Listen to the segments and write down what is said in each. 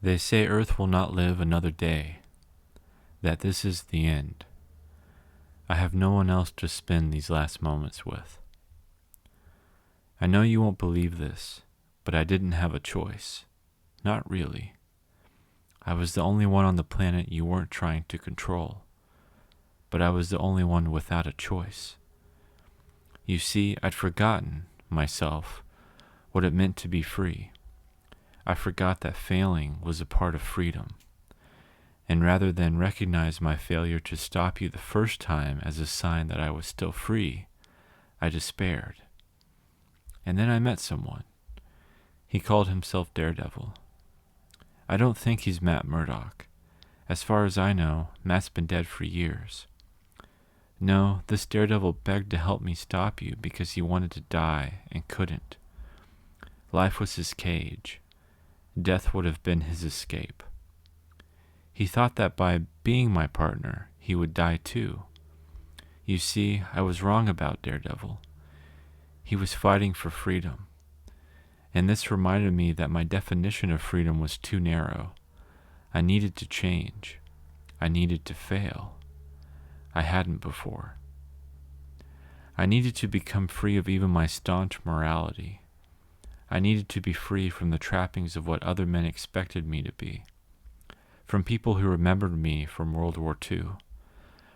They say Earth will not live another day, that this is the end. I have no one else to spend these last moments with. I know you won't believe this, but I didn't have a choice. Not really. I was the only one on the planet you weren't trying to control, but I was the only one without a choice. You see, I'd forgotten, myself, what it meant to be free. I forgot that failing was a part of freedom. And rather than recognize my failure to stop you the first time as a sign that I was still free, I despaired. And then I met someone. He called himself Daredevil. I don't think he's Matt Murdock. As far as I know, Matt's been dead for years. No, this Daredevil begged to help me stop you because he wanted to die and couldn't. Life was his cage. Death would have been his escape. He thought that by being my partner, he would die too. You see, I was wrong about Daredevil. He was fighting for freedom. And this reminded me that my definition of freedom was too narrow. I needed to change. I needed to fail. I hadn't before. I needed to become free of even my staunch morality. I needed to be free from the trappings of what other men expected me to be. From people who remembered me from World War II.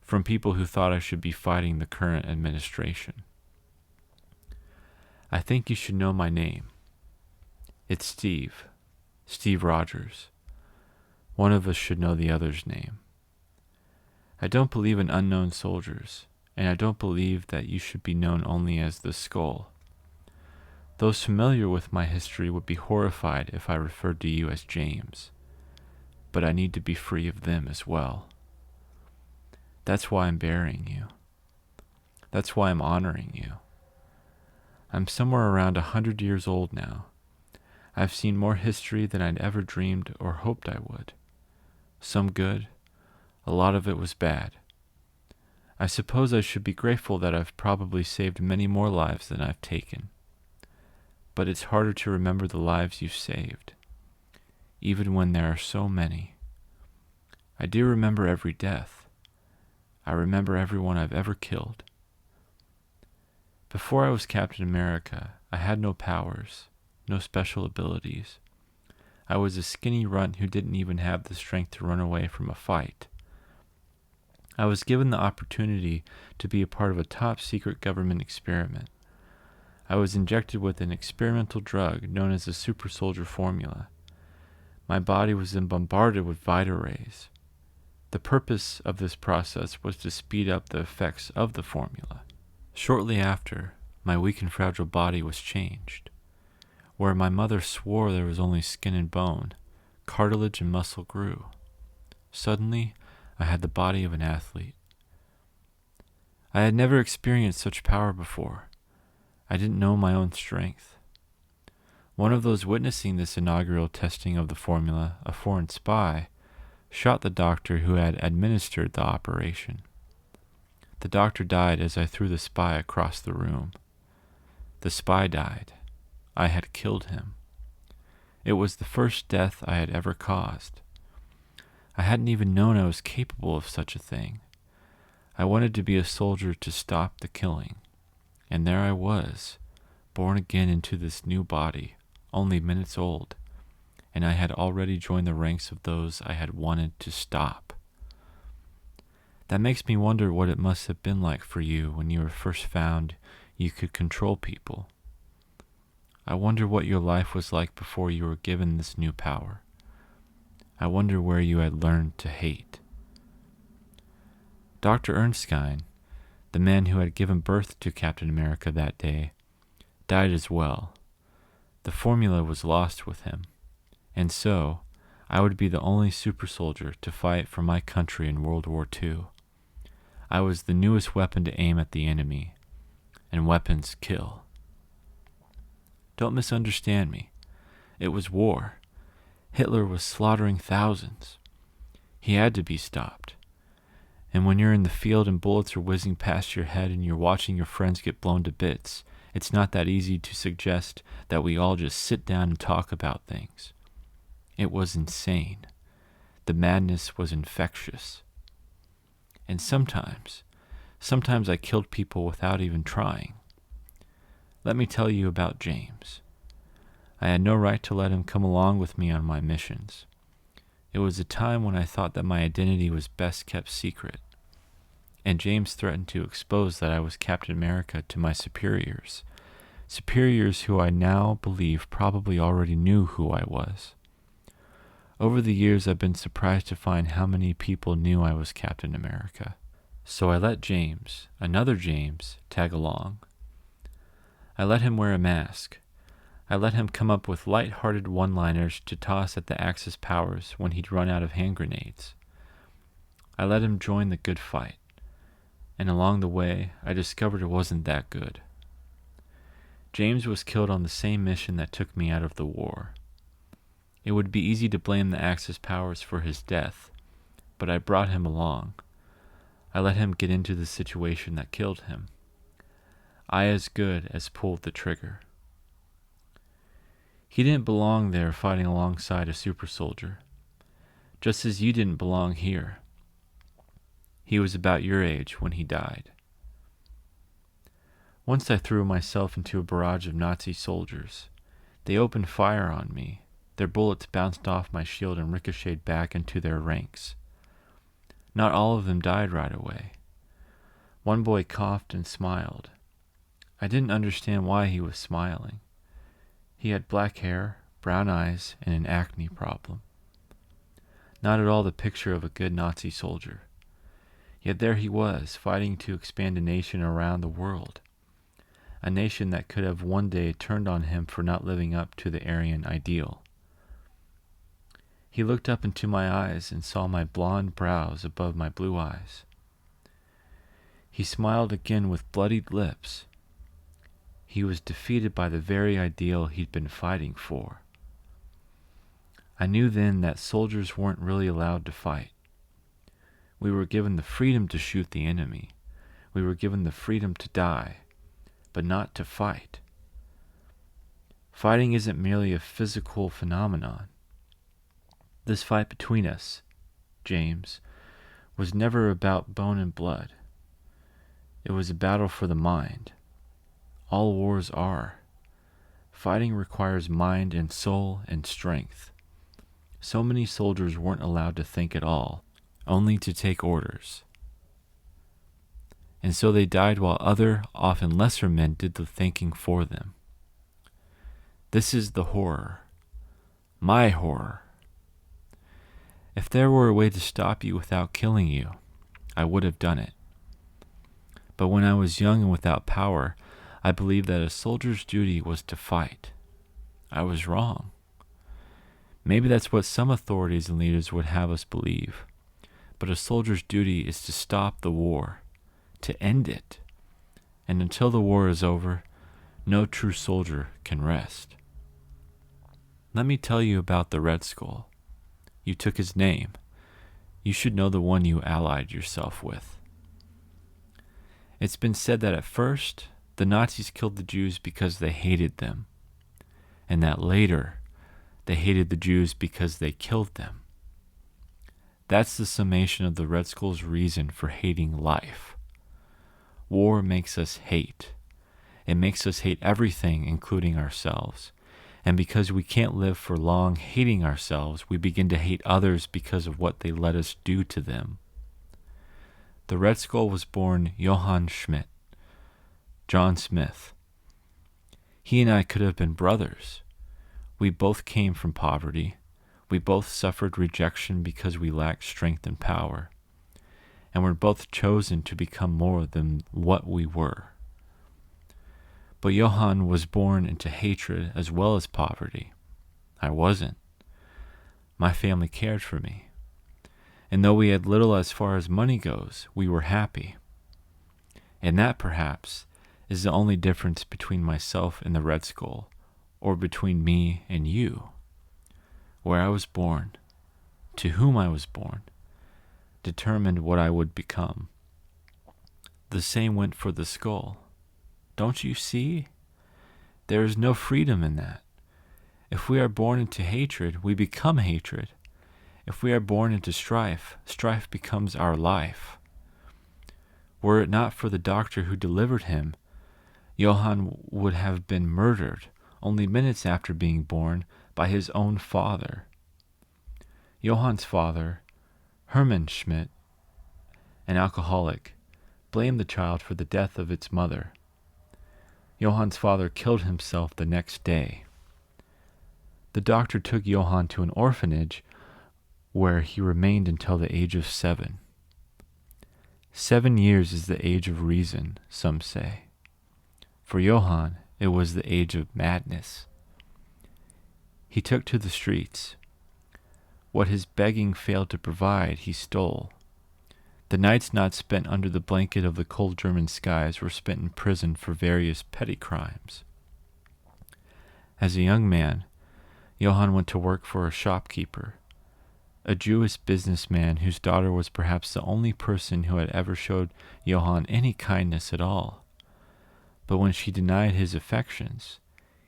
From people who thought I should be fighting the current administration. I think you should know my name. It's Steve Rogers. One of us should know the other's name. I don't believe in unknown soldiers, and I don't believe that you should be known only as the Skull. Those familiar with my history would be horrified if I referred to you as James, but I need to be free of them as well. That's why I'm burying you. That's why I'm honoring you. I'm somewhere around 100 years old now. I've seen more history than I'd ever dreamed or hoped I would. Some good, a lot of it was bad. I suppose I should be grateful that I've probably saved many more lives than I've taken. But it's harder to remember the lives you've saved, even when there are so many. I do remember every death. I remember everyone I've ever killed. Before I was Captain America, I had no powers, no special abilities. I was a skinny runt who didn't even have the strength to run away from a fight. I was given the opportunity to be a part of a top-secret government experiment. I was injected with an experimental drug known as the super soldier formula. My body was then bombarded with Vita rays. The purpose of this process was to speed up the effects of the formula. Shortly after, my weak and fragile body was changed. Where my mother swore there was only skin and bone, cartilage and muscle grew. Suddenly, I had the body of an athlete. I had never experienced such power before. I didn't know my own strength. One of those witnessing this inaugural testing of the formula, a foreign spy, shot the doctor who had administered the operation. The doctor died as I threw the spy across the room. The spy died. I had killed him. It was the first death I had ever caused. I hadn't even known I was capable of such a thing. I wanted to be a soldier to stop the killing. And there I was, born again into this new body, only minutes old, and I had already joined the ranks of those I had wanted to stop. That makes me wonder what it must have been like for you when you were first found you could control people. I wonder what your life was like before you were given this new power. I wonder where you had learned to hate. Dr. Ernstine, the man who had given birth to Captain America that day, died as well. The formula was lost with him, and so I would be the only super soldier to fight for my country in World War II. I was the newest weapon to aim at the enemy, and weapons kill. Don't misunderstand me. It was war. Hitler was slaughtering thousands. He had to be stopped. And when you're in the field and bullets are whizzing past your head and you're watching your friends get blown to bits, it's not that easy to suggest that we all just sit down and talk about things. It was insane. The madness was infectious. And sometimes I killed people without even trying. Let me tell you about James. I had no right to let him come along with me on my missions. It was a time when I thought that my identity was best kept secret, and James threatened to expose that I was Captain America to my superiors who I now believe probably already knew who I was. Over the years, I've been surprised to find how many people knew I was Captain America. So I let James, another James, tag along. I let him wear a mask. I let him come up with light-hearted one-liners to toss at the Axis powers when he'd run out of hand grenades. I let him join the good fight. And along the way, I discovered it wasn't that good. James was killed on the same mission that took me out of the war. It would be easy to blame the Axis powers for his death, but I brought him along. I let him get into the situation that killed him. I as good as pulled the trigger. He didn't belong there fighting alongside a super soldier, just as you didn't belong here. He was about your age when he died. Once I threw myself into a barrage of Nazi soldiers. They opened fire on me. Their bullets bounced off my shield and ricocheted back into their ranks. Not all of them died right away. One boy coughed and smiled. I didn't understand why he was smiling. He had black hair, brown eyes, and an acne problem. Not at all the picture of a good Nazi soldier. Yet there he was, fighting to expand a nation around the world. A nation that could have one day turned on him for not living up to the Aryan ideal. He looked up into my eyes and saw my blonde brows above my blue eyes. He smiled again with bloodied lips. He was defeated by the very ideal he'd been fighting for. I knew then that soldiers weren't really allowed to fight. We were given the freedom to shoot the enemy. We were given the freedom to die, but not to fight. Fighting isn't merely a physical phenomenon. This fight between us, James, was never about bone and blood. It was a battle for the mind. All wars are. Fighting requires mind and soul and strength. So many soldiers weren't allowed to think at all, only to take orders. And so they died while other, often lesser men did the thinking for them. This is the horror. My horror. If there were a way to stop you without killing you, I would have done it. But when I was young and without power, I believed that a soldier's duty was to fight. I was wrong. Maybe that's what some authorities and leaders would have us believe. But a soldier's duty is to stop the war, to end it. And until the war is over, no true soldier can rest. Let me tell you about the Red Skull. You took his name. You should know the one you allied yourself with. It's been said that at first, the Nazis killed the Jews because they hated them, and that later, they hated the Jews because they killed them. That's the summation of the Red Skull's reason for hating life. War makes us hate. It makes us hate everything, including ourselves. And because we can't live for long hating ourselves, we begin to hate others because of what they let us do to them. The Red Skull was born Johann Schmidt, John Smith. He and I could have been brothers. We both came from poverty. We both suffered rejection because we lacked strength and power. And we're both chosen to become more than what we were. But Johann was born into hatred as well as poverty. I wasn't. My family cared for me. And though we had little as far as money goes, we were happy. And that, perhaps, is the only difference between myself and the Red Skull, or between me and you. Where I was born, to whom I was born, determined what I would become. The same went for the skull. Don't you see? There is no freedom in that. If we are born into hatred, we become hatred. If we are born into strife, strife becomes our life. Were it not for the doctor who delivered him, Johann would have been murdered only minutes after being born by his own father. Johann's father, Hermann Schmidt, an alcoholic, blamed the child for the death of its mother. Johann's father killed himself the next day. The doctor took Johann to an orphanage where he remained until the age of 7. 7 years is the age of reason, some say. For Johann, it was the age of madness. He took to the streets. What his begging failed to provide, he stole. The nights not spent under the blanket of the cold German skies were spent in prison for various petty crimes. As a young man, Johann went to work for a shopkeeper, a Jewish businessman whose daughter was perhaps the only person who had ever showed Johann any kindness at all. But when she denied his affections,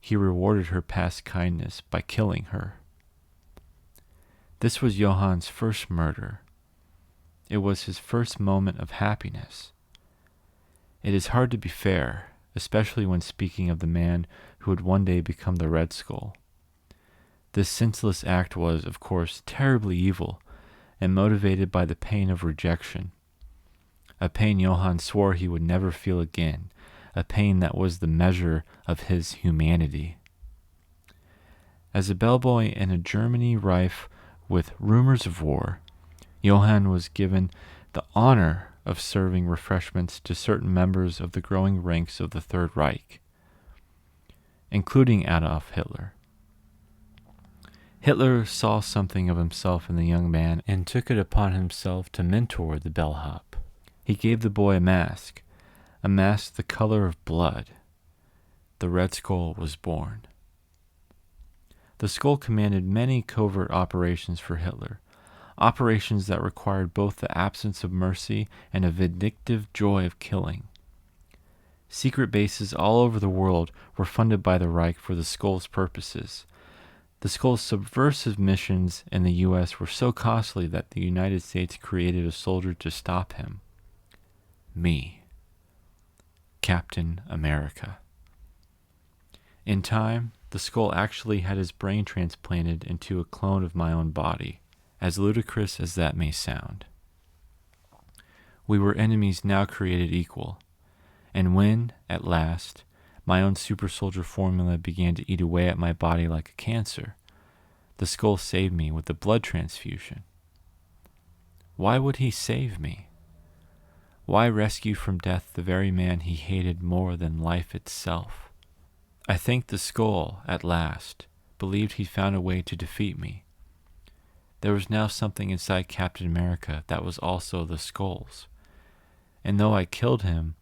he rewarded her past kindness by killing her. This was Johann's first murder. It was his first moment of happiness. It is hard to be fair, especially when speaking of the man who would one day become the Red Skull. This senseless act was, of course, terribly evil and motivated by the pain of rejection, a pain Johann swore he would never feel again, a pain that was the measure of his humanity. As a bellboy in a Germany rife with rumors of war, Johann was given the honor of serving refreshments to certain members of the growing ranks of the Third Reich, including Adolf Hitler. Hitler saw something of himself in the young man and took it upon himself to mentor the bellhop. He gave the boy a mask the color of blood. The Red Skull was born. The Skull commanded many covert operations for Hitler, operations that required both the absence of mercy and a vindictive joy of killing. Secret bases all over the world were funded by the Reich for the Skull's purposes. The Skull's subversive missions in the U.S. were so costly that the United States created a soldier to stop him. Me. Captain America. In time, the Skull actually had his brain transplanted into a clone of my own body, as ludicrous as that may sound. We were enemies now created equal, and when, at last, my own super soldier formula began to eat away at my body like a cancer, the Skull saved me with a blood transfusion. Why would he save me? Why rescue from death the very man he hated more than life itself? I think the Skull, at last, believed he'd found a way to defeat me. There was now something inside Captain America that was also the Skull's. And though I killed him,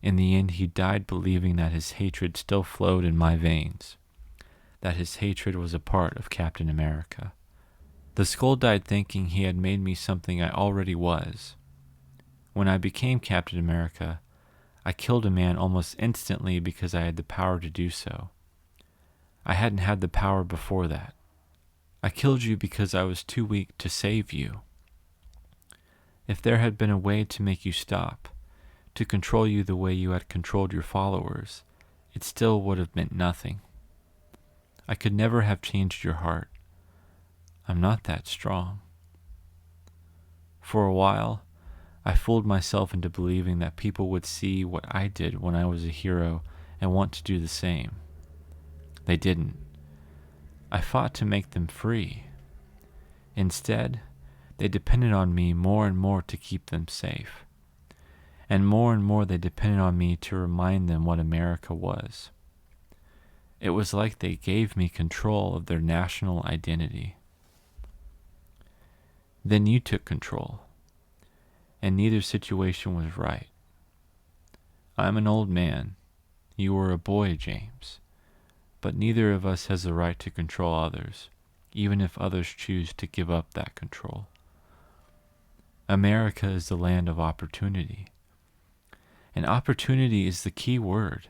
in the end he died believing that his hatred still flowed in my veins, that his hatred was a part of Captain America. The Skull died thinking he had made me something I already was. When I became Captain America, I killed a man almost instantly because I had the power to do so. I hadn't had the power before that. I killed you because I was too weak to save you. If there had been a way to make you stop, to control you the way you had controlled your followers, it still would have meant nothing. I could never have changed your heart. I'm not that strong. For a while, I fooled myself into believing that people would see what I did when I was a hero and want to do the same. They didn't. I fought to make them free. Instead, they depended on me more and more to keep them safe. And more they depended on me to remind them what America was. It was like they gave me control of their national identity. Then you took control, and neither situation was right. I'm an old man. You were a boy, James. But neither of us has the right to control others, even if others choose to give up that control. America is the land of opportunity. And opportunity is the key word.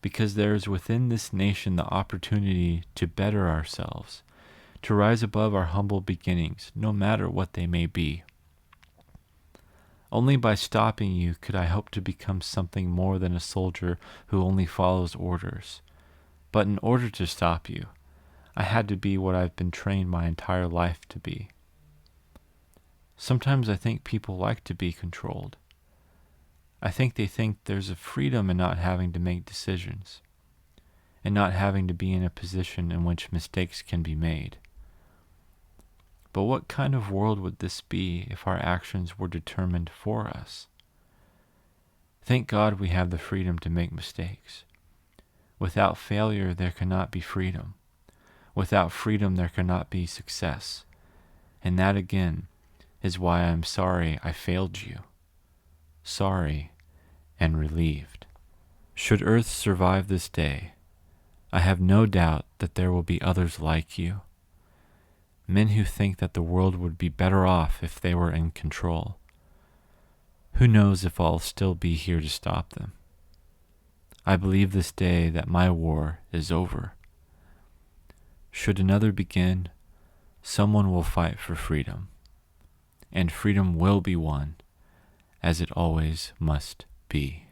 because there is within this nation the opportunity to better ourselves, to rise above our humble beginnings, no matter what they may be. Only by stopping you could I hope to become something more than a soldier who only follows orders. But in order to stop you, I had to be what I've been trained my entire life to be. Sometimes I think people like to be controlled. I think they think there's a freedom in not having to make decisions, and not having to be in a position in which mistakes can be made. But what kind of world would this be if our actions were determined for us? Thank God we have the freedom to make mistakes. Without failure, there cannot be freedom. Without freedom, there cannot be success. And that again is why I'm sorry I failed you. Sorry and relieved. Should Earth survive this day, I have no doubt that there will be others like you. Men who think that the world would be better off if they were in control. Who knows if I'll still be here to stop them? I believe this day that my war is over. Should another begin, someone will fight for freedom, and freedom will be won, as it always must be.